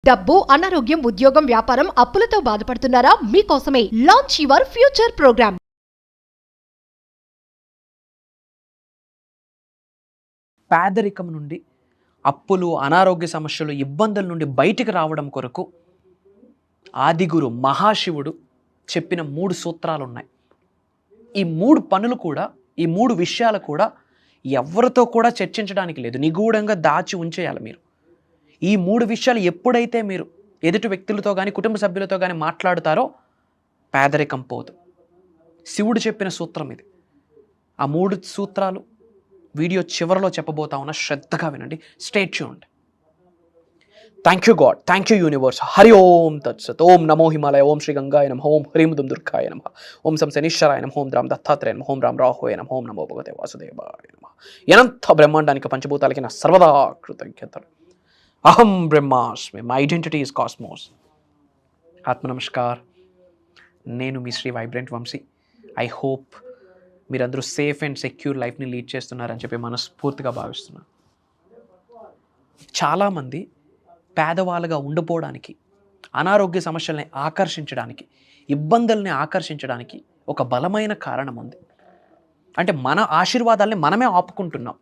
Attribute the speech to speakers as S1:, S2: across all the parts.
S1: డబ్బు, అనారోగ్యం, ఉద్యోగం, వ్యాపారం, అప్పులతో బాధపడుతున్నారా? మీకోసమే లాంచ్ యువర్ ఫ్యూచర్ ప్రోగ్రామ్.
S2: పేదరికం నుండి, అప్పులు, అనారోగ్య సమస్యలు, ఇబ్బందుల నుండి బయటికి రావడం కొరకు ఆదిగురు మహాశివుడు చెప్పిన 3 సూత్రాలు ఉన్నాయి. ఈ 3 పనులు కూడా, ఈ 3 విషయాలు కూడా ఎవరితో కూడా చర్చించడానికి లేదు, నిగూఢంగా దాచి ఉంచేయాలి. మీరు ఈ 3 విషయాలు ఎప్పుడైతే మీరు ఎదుటి వ్యక్తులతో కానీ కుటుంబ సభ్యులతో కానీ మాట్లాడుతారో పేదరికం పోదు. శివుడు చెప్పిన సూత్రం ఇది. ఆ 3 సూత్రాలు వీడియో చివరిలో చెప్పబోతా ఉన్నా, శ్రద్ధగా వినండి. Stay tuned. Thank you God, thank you universe. Hari Om తత్సత్. ఓం నమో హిమాలయ, ఓం శ్రీ గంగాయ నమ, ఓం హ్రీం దుం దుర్గాయ నమ, ఓం సం శనీశ్వరాయ నమ, ఓం రామ్ దత్తాత్రేయ నమ, ఓం రామ్ రాహోయ నమ, ఓం నమో భగవతే వాసుదేవాయ నమ. అనంత బ్రహ్మాండానికి పంచభూతాలకి నా సర్వదా కృతజ్ఞతలు. అహం బ్రహ్మాస్మి, మై ఐడెంటిటీ ఈజ్ కాస్మోస్. ఆత్మ నమస్కార్. నేను మీ Shri vibrant Vamsi. I hope మీరందరూ సేఫ్ అండ్ సెక్యూర్ లైఫ్ని లీడ్ చేస్తున్నారని చెప్పి మనస్ఫూర్తిగా భావిస్తున్నాను. చాలామంది పేదవాళ్ళుగా ఉండిపోవడానికి, అనారోగ్య సమస్యల్ని ఆకర్షించడానికి, ఇబ్బందుల్ని ఆకర్షించడానికి ఒక బలమైన కారణం ఉంది. అంటే మన ఆశీర్వాదాలని మనమే ఆపుకుంటున్నాం,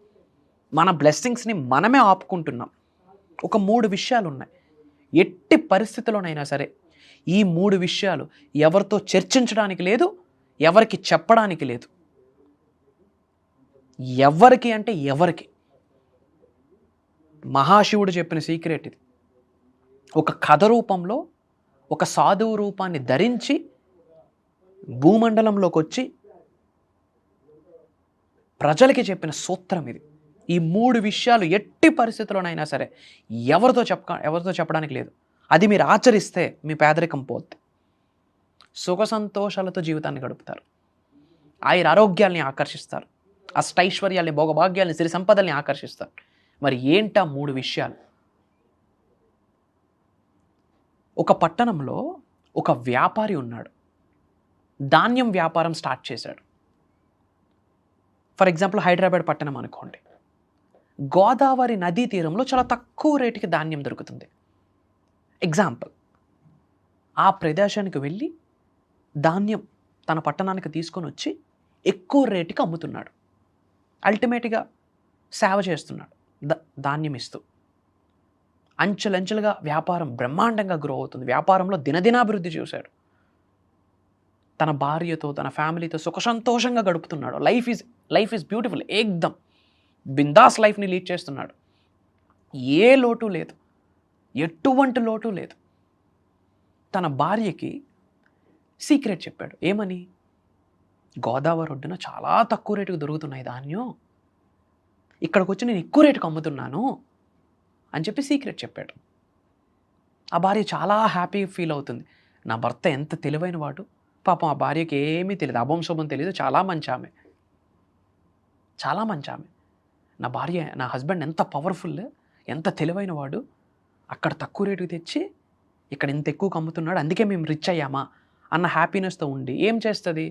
S2: మన బ్లెస్సింగ్స్ని మనమే ఆపుకుంటున్నాం. ఒక 3 విషయాలు ఉన్నాయి. ఎట్టి పరిస్థితుల్లోనైనా సరే ఈ 3 విషయాలు ఎవరితో చర్చించడానికి లేదు, ఎవరికి చెప్పడానికి లేదు. ఎవరికి అంటే ఎవరికి? మహాశివుడు చెప్పిన సీక్రెట్ ఇది. ఒక కథ రూపంలో ఒక సాధువు రూపాన్ని ధరించి భూమండలంలోకి వచ్చి ప్రజలకి చెప్పిన సూత్రం ఇది. ఈ 3 విషయాలు ఎట్టి పరిస్థితుల్లోనైనా సరే ఎవరితో చెప్పడానికి లేదు. అది మీరు ఆచరిస్తే మీ పేదరికం పోద్ది. సుఖ సంతోషాలతో జీవితాన్ని గడుపుతారు, ఆరోగ్యాల్ని ఆకర్షిస్తారు, అష్టైశ్వర్యాల్ని, భోగభాగ్యాల్ని, సిరి సంపదల్ని ఆకర్షిస్తారు. మరి ఏంటా 3 విషయాలు? ఒక పట్టణంలో ఒక వ్యాపారి ఉన్నాడు. ధాన్యం వ్యాపారం స్టార్ట్ చేశాడు. ఫర్ ఎగ్జాంపుల్ హైదరాబాద్ పట్టణం అనుకోండి. గోదావరి నదీ తీరంలో చాలా తక్కువ రేటుకి ధాన్యం దొరుకుతుంది. ఎగ్జాంపుల్, ఆ ప్రదేశానికి వెళ్ళి ధాన్యం తన పట్టణానికి తీసుకొని వచ్చి ఎక్కువ రేటుకి అమ్ముతున్నాడు. అల్టిమేట్గా సేవ చేస్తున్నాడు, ధాన్యం ఇస్తూ. అంచెలంచెలుగా వ్యాపారం బ్రహ్మాండంగా గ్రో అవుతుంది. వ్యాపారంలో దినదినాభివృద్ధి చూశాడు. తన భార్యతో, తన ఫ్యామిలీతో సుఖ సంతోషంగా గడుపుతున్నాడు. Life is beautiful. ఏకదం బిందాస్ లైఫ్ని లీడ్ చేస్తున్నాడు. ఏ లోటు లేదు, ఎటువంటి లోటు లేదు. తన భార్యకి సీక్రెట్ చెప్పాడు. ఏమని? గోదావరి ఒడ్డున చాలా తక్కువ రేటుకు దొరుకుతున్నాయి ధాన్యం, ఇక్కడికి వచ్చి నేను ఎక్కువ రేటుకు అమ్ముతున్నాను అని చెప్పి సీక్రెట్ చెప్పాడు. ఆ భార్య చాలా హ్యాపీ ఫీల్ అవుతుంది. నా భర్త ఎంత తెలివైన వాడు, పాపం ఆ భార్యకి ఏమీ తెలియదు, అభంశోభం తెలియదు, చాలా మంచి ఆమె. నా భార్య, నా హస్బెండ్ ఎంత పవర్ఫుల్, ఎంత తెలివైన వాడు, అక్కడ తక్కువ రేటుకి తెచ్చి ఇక్కడ ఇంత ఎక్కువకు అమ్ముతున్నాడు, అందుకే మేము రిచ్ అయ్యామా అన్న హ్యాపీనెస్తో ఉండి ఏం చేస్తుంది?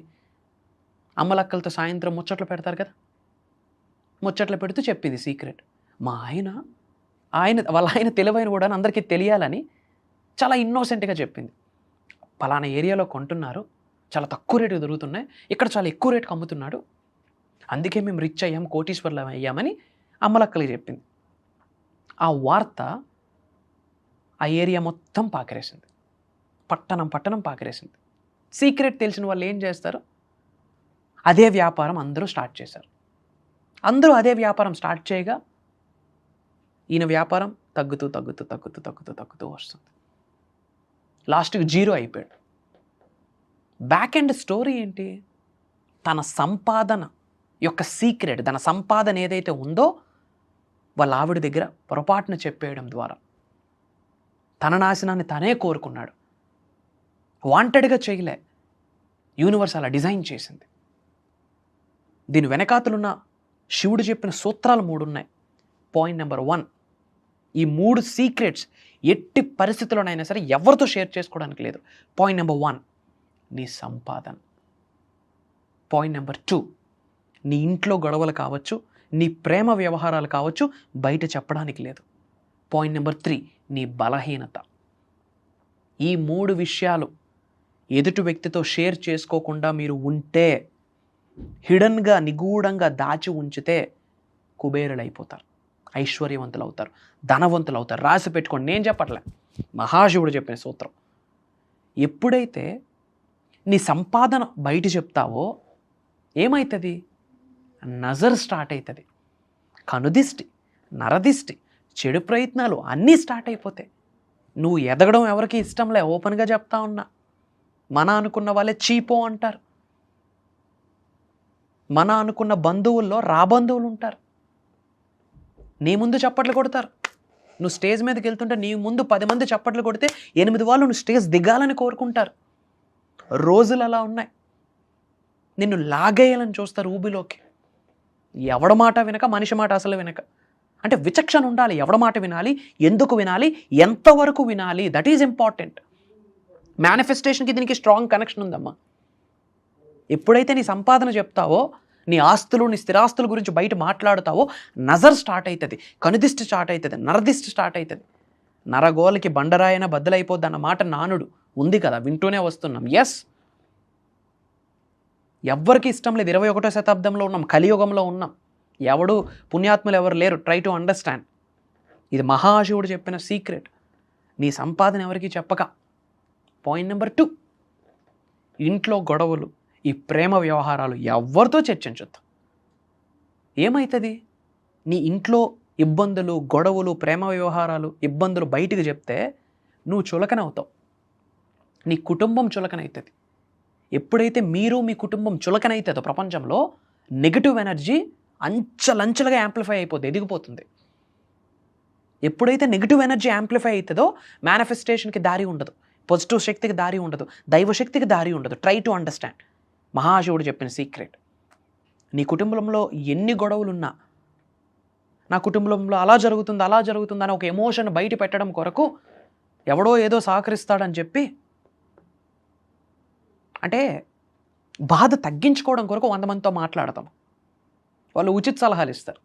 S2: అమ్మలక్కలతో సాయంత్రం ముచ్చట్లు పెడతారు కదా, ముచ్చట్లు పెడుతూ చెప్పింది సీక్రెట్. మా వాళ్ళ ఆయన తెలివైన కూడా అందరికీ తెలియాలని చాలా ఇన్నోసెంట్గా చెప్పింది. పలానా ఏరియాలో కొంటున్నారు, చాలా తక్కువ రేటుకు దొరుకుతున్నాయి, ఇక్కడ చాలా ఎక్కువ రేటుకు అమ్ముతున్నాడు, అందుకే మేము రిచ్ అయ్యాం, కోటీశ్వర్లం అయ్యామని అమ్మలక్కలకి చెప్పింది. ఆ వార్త ఆ ఏరియా మొత్తం పాకిరేసింది, పట్టణం పాకిరేసింది. సీక్రెట్ తెలిసిన వాళ్ళు ఏం చేస్తారు? అదే వ్యాపారం అందరూ స్టార్ట్ చేశారు. అందరూ అదే వ్యాపారం స్టార్ట్ చేయగా ఈయన వ్యాపారం తగ్గుతూ వస్తుంది. లాస్ట్కి 0 అయిపోయాడు. బ్యాక్ ఎండ్ స్టోరీ ఏంటి? తన సంపాదన యొక్క సీక్రెట్, తన సంపాదన ఏదైతే ఉందో వాళ్ళ ఆవిడ దగ్గర పొరపాటున చెప్పేయడం ద్వారా తన నాశనాన్ని తనే కోరుకున్నాడు. వాంటెడ్గా చేయలే, యూనివర్స్ అలా డిజైన్ చేసింది. దీని వెనకాతలున్న శివుడు చెప్పిన సూత్రాలు 3 ఉన్నాయి. పాయింట్ నెంబర్ 1, ఈ 3 సీక్రెట్స్ ఎట్టి పరిస్థితుల్లోనైనా సరే ఎవరితో షేర్ చేసుకోవడానికి లేదు. పాయింట్ నెంబర్ 1, నీ సంపాదన. పాయింట్ నెంబర్ 2, నీ ఇంట్లో గొడవలు కావచ్చు, నీ ప్రేమ వ్యవహారాలు కావచ్చు, బయట చెప్పడానికి లేదు. పాయింట్ నెంబర్ 3, నీ బలహీనత. ఈ 3 విషయాలు ఎదుటి వ్యక్తితో షేర్ చేసుకోకుండా మీరు ఉంటే, హిడన్గా నిగూఢంగా దాచి ఉంచితే కుబేరులు అయిపోతారు, ఐశ్వర్యవంతులు అవుతారు, ధనవంతులు అవుతారు. రాసి పెట్టుకోండి, నేను చెప్పట్లే, మహాశివుడు చెప్పిన సూత్రం. ఎప్పుడైతే నీ సంపాదన బయట చెప్తావో ఏమవుతుంది? నజర్ స్టార్ట్ అవుతుంది, కనుదిష్టి, నరదిష్టి, చెడు ప్రయత్నాలు అన్నీ స్టార్ట్ అయిపోతాయి. నువ్వు ఎదగడం ఎవరికి ఇష్టంలే, ఓపెన్గా చెప్తా ఉన్నా. మన అనుకున్న వాళ్ళే చీపో అంటారు. మన అనుకున్న బంధువుల్లో రాబంధువులు ఉంటారు. నీ ముందు చప్పట్లు కొడతారు. నువ్వు స్టేజ్ మీదకి వెళ్తుంటే నీ ముందు 10 మంది చప్పట్లు కొడితే 8 వాళ్ళు నువ్వు స్టేజ్ దిగాలని కోరుకుంటారు. రోజులు అలా ఉన్నాయి. నిన్ను లాగేయాలని చూస్తారు ఊబిలోకి. ఎవడ మాట వినక, మనిషి మాట అసలు వినక. అంటే విచక్షణ ఉండాలి. ఎవడ మాట వినాలి, ఎందుకు వినాలి, ఎంతవరకు వినాలి, దట్ ఈజ్ ఇంపార్టెంట్. మేనిఫెస్టేషన్కి దీనికి స్ట్రాంగ్ కనెక్షన్ ఉందమ్మా. ఎప్పుడైతే నీ సంపాదన చెప్తావో, నీ ఆస్తులు, నీ స్థిరాస్తుల గురించి బయట మాట్లాడుతావో, నజర్ స్టార్ట్ అవుతుంది, కనుదిష్టి స్టార్ట్ అవుతుంది, నరదిష్టి స్టార్ట్ అవుతుంది. నరగోలకి బండరాయన బద్దలైపోద్ది అన్న మాట నానుడు ఉంది కదా, వింటూనే వస్తున్నాం. ఎస్, ఎవ్వరికి ఇష్టం లేదు. 21వ శతాబ్దంలో ఉన్నాం, కలియుగంలో ఉన్నాం. ఎవడు పుణ్యాత్ములు ఎవరు లేరు. Try to understand. ఇది మహాశివుడు చెప్పిన సీక్రెట్. నీ సంపాదన ఎవరికి చెప్పక. పాయింట్ నెంబర్ 2, ఇంట్లో గొడవలు, ఈ ప్రేమ వ్యవహారాలు ఎవరితో చర్చించొద్దు. ఏమవుతుంది? నీ ఇంట్లో ఇబ్బందులు, గొడవలు, ప్రేమ వ్యవహారాలు, ఇబ్బందులు బయటికి చెప్తే నువ్వు చులకనవుతావు, నీ కుటుంబం చులకనవుతుంది. ఎప్పుడైతే మీరు మీ కుటుంబం చులకనవుతుందో ప్రపంచంలో నెగిటివ్ ఎనర్జీ అంచలంచలుగా యాంప్లిఫై అయిపోతుంది, ఎదిగిపోతుంది. ఎప్పుడైతే నెగిటివ్ ఎనర్జీ యాంప్లిఫై అవుతుందో మేనిఫెస్టేషన్కి దారి ఉండదు, పాజిటివ్ శక్తికి దారి ఉండదు, దైవశక్తికి దారి ఉండదు. Try to understand. మహాశివుడు చెప్పిన సీక్రెట్. నీ కుటుంబంలో ఎన్ని గొడవలున్నా, నా కుటుంబంలో అలా జరుగుతుంది, అలా జరుగుతుంది అని ఒక ఎమోషన్ బయట పెట్టడం కొరకు ఎవడో ఏదో సహకరిస్తాడని చెప్పి, అంటే బాధ తగ్గించుకోవడం కొరకు 100 మందితో మాట్లాడతాం. వాళ్ళు ఉచిత సలహాలు ఇస్తారు.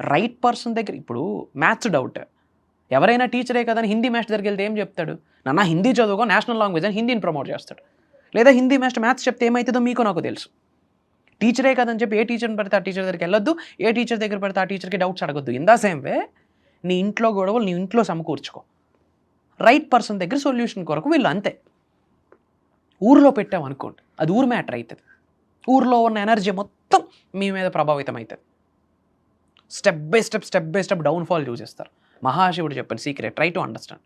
S2: రైట్ పర్సన్ దగ్గర, ఇప్పుడు మ్యాథ్స్ డౌట్, ఎవరైనా టీచరే కదని హిందీ మ్యాథ్స్ దగ్గరికి వెళ్తే ఏం చెప్తాడు? నాన్న హిందీ చదువుకో, నేషనల్ లాంగ్వేజ్ అని హిందీని ప్రమోట్ చేస్తాడు. లేదా హిందీ మ్యాథ్స్ చెప్తే ఏమవుతుందో మీకు నాకు తెలుసు. టీచరే కదని చెప్పి ఏ టీచర్ని పెడితే ఆ టీచర్ దగ్గరికి వెళ్ళొద్దు, ఏ టీచర్ దగ్గర పెడితే ఆ టీచర్కి డౌట్స్ అడగొద్దు. ఇన్ ద సేమ్ వే నీ ఇంట్లో గొడవలు నీ ఇంట్లో సమకూర్చుకో. రైట్ పర్సన్ దగ్గర సొల్యూషన్ కొరకు వీళ్ళు అంతే. ఊరిలో పెట్టామనుకోండి, అది ఊరు మ్యాటర్ అవుతుంది. ఊరిలో ఉన్న ఎనర్జీ మొత్తం మీ మీద ప్రభావితం అవుతుంది. స్టెప్ బై స్టెప్ డౌన్ఫాల్ చూసేస్తారు. మహాశివుడు చెప్పిన secret. Try to understand.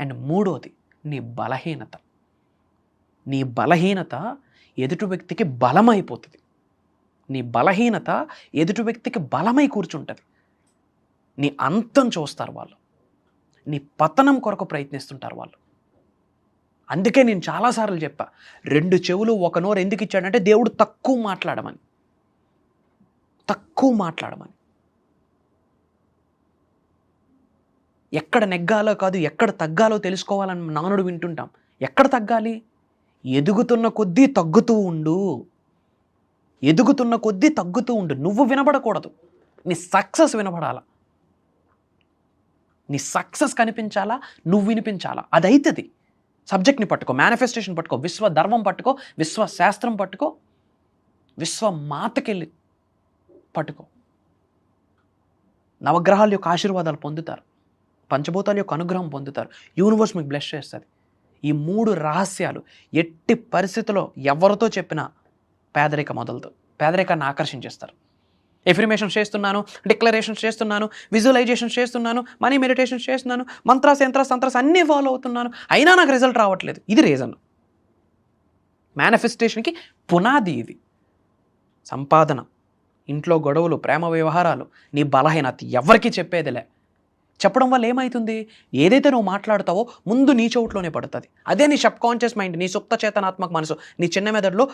S2: And 3వది, నీ బలహీనత. నీ బలహీనత ఎదుటి వ్యక్తికి బలమైపోతుంది. నీ బలహీనత ఎదుటి వ్యక్తికి బలమై కూర్చుంటుంది. నీ అంతం చూస్తారు వాళ్ళు, నీ పతనం కొరకు ప్రయత్నిస్తుంటారు వాళ్ళు. అందుకే నేను చాలాసార్లు చెప్పా, 2 చెవులు 1 నోరు ఎందుకు ఇచ్చాడంటే దేవుడు తక్కువ మాట్లాడమని. ఎక్కడ నెగ్గాలో కాదు, ఎక్కడ తగ్గాలో తెలుసుకోవాలని నానుడు వింటుంటాం. ఎక్కడ తగ్గాలి? ఎదుగుతున్న కొద్దీ తగ్గుతూ ఉండు. నువ్వు వినబడకూడదు, నీ సక్సెస్ వినబడాలా, నీ సక్సెస్ కనిపించాలా, నువ్వు వినిపించాలా. అది అవుతుంది. సబ్జెక్ట్ని పట్టుకో, మేనిఫెస్టేషన్ పట్టుకో, విశ్వధర్మం పట్టుకో, విశ్వశాస్త్రం పట్టుకో, విశ్వమాతకెళ్ళి పట్టుకో. నవగ్రహాల యొక్క ఆశీర్వాదాలు పొందుతారు, పంచభూతాల యొక్క అనుగ్రహం పొందుతారు. యూనివర్స్ మీకు బ్లెస్ చేస్తుంది. ఈ 3 రహస్యాలు ఎట్టి పరిస్థితుల్లో ఎవరితో చెప్పినా పేదరికం మొదలదు. పేదరికాన్ని ఆకర్షించేస్తారు. ఎఫర్మేషన్స్ చేస్తున్నాను, డిక్లరేషన్స్ చేస్తున్నాను, విజువలైజేషన్స్ చేస్తున్నాను, మనీ మెడిటేషన్స్ చేస్తున్నాను, మంత్రాస్ యంత్రాస్ అన్నీ ఫాలో అవుతున్నాను, అయినా నాకు రిజల్ట్ రావట్లేదు. ఇది రీజన్. మేనిఫెస్టేషన్కి పునాది ఇది. సంపాదన, ఇంట్లో గొడవలు, ప్రేమ వ్యవహారాలు, నీ బలహీనత ఎవరికి చెప్పేదిలే. చెప్పడం వల్ల ఏమవుతుంది? ఏదైతే నువ్వు మాట్లాడతావో ముందు నీ చోట్లోనే పడుతుంది. అదే నీ సబ్ కాన్షియస్ మైండ్, నీ సుప్త చేతనాత్మక మనసు, నీ చిన్న మెదడులో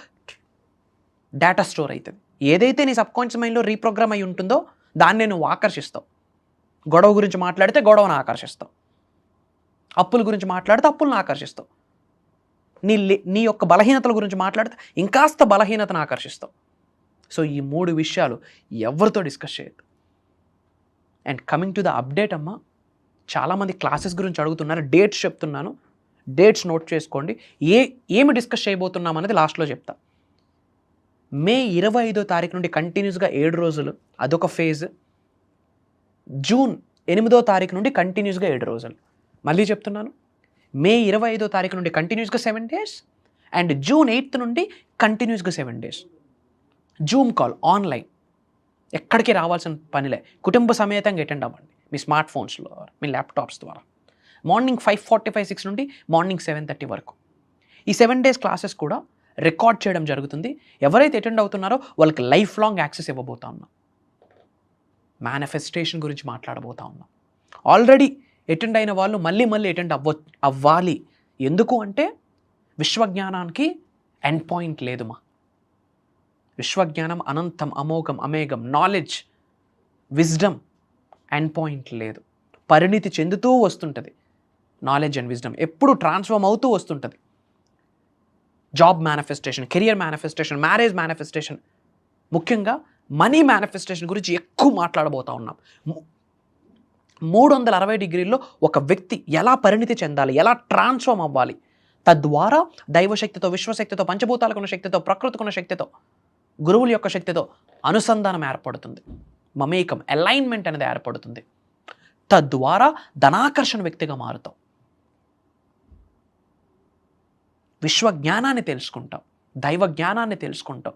S2: డేటా స్టోర్ అవుతుంది. ఏదైతే నీ సబ్ కాన్షియస్ మైండ్లో రీప్రోగ్రామ్ అయి ఉంటుందో దాన్నే నువ్వు ఆకర్షిస్తావు. గొడవ గురించి మాట్లాడితే గొడవను ఆకర్షిస్తావు, అప్పుల గురించి మాట్లాడితే అప్పులను ఆకర్షిస్తావు, నీ యొక్క బలహీనతల గురించి మాట్లాడితే ఇంకాస్త బలహీనతను ఆకర్షిస్తావు. సో ఈ 3 విషయాలు ఎవరితో డిస్కస్ చేయొద్దు. And coming to the update అమ్మా, చాలామంది క్లాసెస్ గురించి అడుగుతున్నారు, డేట్స్ చెప్తున్నాను, డేట్స్ నోట్ చేసుకోండి. ఏమి డిస్కస్ చేయబోతున్నాం అనేది లాస్ట్లో చెప్తా. మే 25వ తారీఖు నుండి కంటిన్యూస్గా 7 రోజులు, అదొక ఫేజ్. జూన్ 8వ తారీఖు నుండి కంటిన్యూస్గా 7 రోజులు. మళ్ళీ చెప్తున్నాను, మే 25వ తారీఖు నుండి కంటిన్యూస్గా 7 days అండ్ జూన్ 8th నుండి కంటిన్యూస్గా 7 days. జూమ్ కాల్ ఆన్లైన్, ఎక్కడికి రావాల్సిన పనిలే, కుటుంబ సమేతంగా అటెండ్ అవ్వండి మీ స్మార్ట్ ఫోన్స్లో, మీ ల్యాప్టాప్స్ ద్వారా. మార్నింగ్ 5:45-6 నుండి మార్నింగ్ 7:30 వరకు. ఈ 7 days క్లాసెస్ కూడా రికార్డ్ చేయడం జరుగుతుంది. ఎవరైతే అటెండ్ అవుతున్నారో వాళ్ళకి లైఫ్ లాంగ్ యాక్సెస్ ఇవ్వబోతా ఉన్నాం. మేనిఫెస్టేషన్ గురించి మాట్లాడబోతా ఉన్నాం. ఆల్రెడీ అటెండ్ అయిన వాళ్ళు మళ్ళీ అటెండ్ అవ్వాలి. ఎందుకు అంటే విశ్వజ్ఞానానికి ఎండ్ పాయింట్ లేదుమా. విశ్వజ్ఞానం అనంతం, అమోఘం, అమేఘం. నాలెడ్జ్, విజ్డమ్ ఎండ్ పాయింట్ లేదు. పరిణితి చెందుతూ వస్తుంటుంది. నాలెడ్జ్ అండ్ విజ్డమ్ ఎప్పుడు ట్రాన్స్ఫార్మ్ అవుతూ వస్తుంటుంది. Job manifestation, career manifestation, marriage manifestation, ముఖ్యంగా మనీ మేనిఫెస్టేషన్ గురించి ఎక్కువ మాట్లాడబోతా ఉన్నాం. 360 డిగ్రీల్లో ఒక వ్యక్తి ఎలా పరిణితి చెందాలి, ఎలా ట్రాన్స్ఫార్మ్ అవ్వాలి, తద్వారా దైవశక్తితో, విశ్వశక్తితో, పంచభూతాలకున్న శక్తితో, ప్రకృతికున్న శక్తితో, గురువుల యొక్క శక్తితో అనుసంధానం ఏర్పడుతుంది. మమేకం, అలైన్మెంట్ అనేది ఏర్పడుతుంది. తద్వారా ధనాకర్షణ వ్యక్తిగా మారుతాం. విశ్వజ్ఞానాన్ని తెలుసుకుంటాం, దైవ జ్ఞానాన్ని తెలుసుకుంటాం,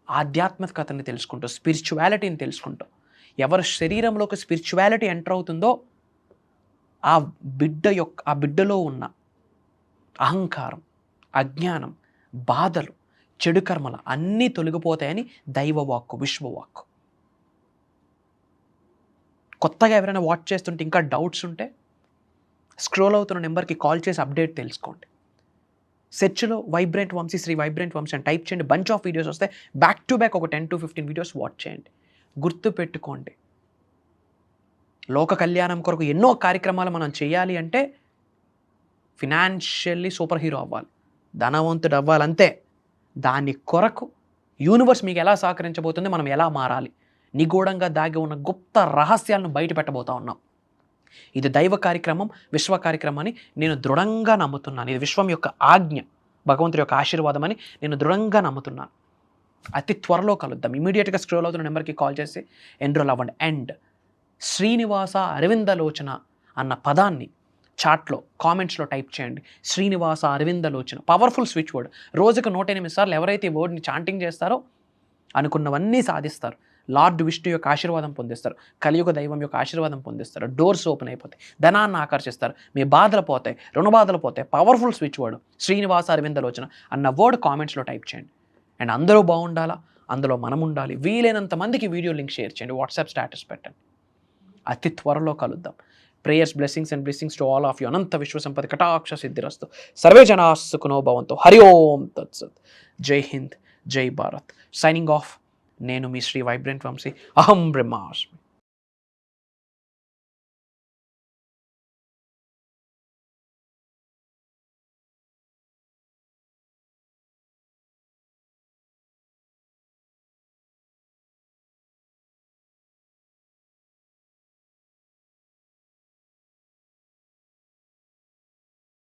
S2: ఆధ్యాత్మికతని తెలుసుకుంటాం, స్పిరిచువాలిటీని తెలుసుకుంటాం. ఎవరి శరీరంలోకి స్పిరిచువాలిటీ ఎంటర్ అవుతుందో ఆ బిడ్డలో ఉన్న అహంకారం, అజ్ఞానం, బాధలు, చెడు కర్మలు అన్నీ తొలగిపోతాయని దైవవాక్కు, విశ్వవాక్కు. కొత్తగా ఎవరైనా వాచ్ చేస్తుంటే ఇంకా డౌట్స్ ఉంటే స్క్రోల్ అవుతున్న నెంబర్కి కాల్ చేసి అప్డేట్ తెలుసుకోండి. సెర్చ్లో వైబ్రెంట్ వంశీ, శ్రీ వైబ్రెంట్ వంశీ అని టైప్ చేయండి. బంచ్ ఆఫ్ వీడియోస్ వస్తాయి. బ్యాక్ టు బ్యాక్ ఒక 10 to 15 వీడియోస్ వాచ్ చేయండి. గుర్తుపెట్టుకోండి, లోక కళ్యాణం కొరకు ఎన్నో కార్యక్రమాలు మనం చేయాలి అంటే ఫినాన్షియల్లీ సూపర్ హీరో అవ్వాలి, ధనవంతుడు అవ్వాలి, అంతే. దాని కొరకు యూనివర్స్ మీకు ఎలా సహకరించబోతుంది, మనం ఎలా మారాలి, నిగూఢంగా దాగి ఉన్న గుప్త రహస్యాలను బయట పెట్టబోతా ఉన్నాం. ఇది దైవ కార్యక్రమం, విశ్వ కార్యక్రమం అని నేను దృఢంగా నమ్ముతున్నాను. ఇది విశ్వం యొక్క ఆజ్ఞ, భగవంతుడి యొక్క ఆశీర్వాదం అని నేను దృఢంగా నమ్ముతున్నాను. అతి త్వరలో కలుద్దాం. ఇమీడియట్గా స్క్రోల్ అవుతున్న నెంబర్కి కాల్ చేసి ఎన్రోల్ అవ్వండి. అండ్ శ్రీనివాస అరవిందలోచన అన్న పదాన్ని చాట్లో, కామెంట్స్లో టైప్ చేయండి. Srinivasa Aravindalochana, powerful switch word. రోజుకు 108 సార్లు ఎవరైతే ఈ వర్డ్ని చాంటింగ్ చేస్తారో అనుకున్నవన్నీ సాధిస్తారు. లార్డ్ విష్ణు యొక్క ఆశీర్వాదం పొందిస్తారు, కలియుగ దైవం యొక్క ఆశీర్వాదం పొందిస్తారు, డోర్స్ ఓపెన్ అయిపోతాయి, ధనాన్ని ఆకర్షిస్తారు, మీ బాధలు పోతాయి, రుణ బాధలు పోతాయి. Powerful switch word Srinivasa Aravindalochana అన్న వర్డ్ కామెంట్స్లో టైప్ చేయండి. అండ్ అందరూ బాగుండాలా, అందులో మనం ఉండాలి. వీలైనంత మందికి వీడియో లింక్ షేర్ చేయండి, వాట్సాప్ స్టేటస్ పెట్టండి. అతి త్వరలో కలుద్దాం. Prayers, blessings and blessings to all of you. అనంత విశ్వసంపద కటాక్ష సిద్ధిరస్తు. సర్వే జనా సుఖినో భవంతు. హరి ఓం తత్సత్. జై హింద్, జై భారత్. Signing off. నేను మీ శ్రీ వైబ్రెంట్ వంశీ. అహం బ్రహ్మాస్మి.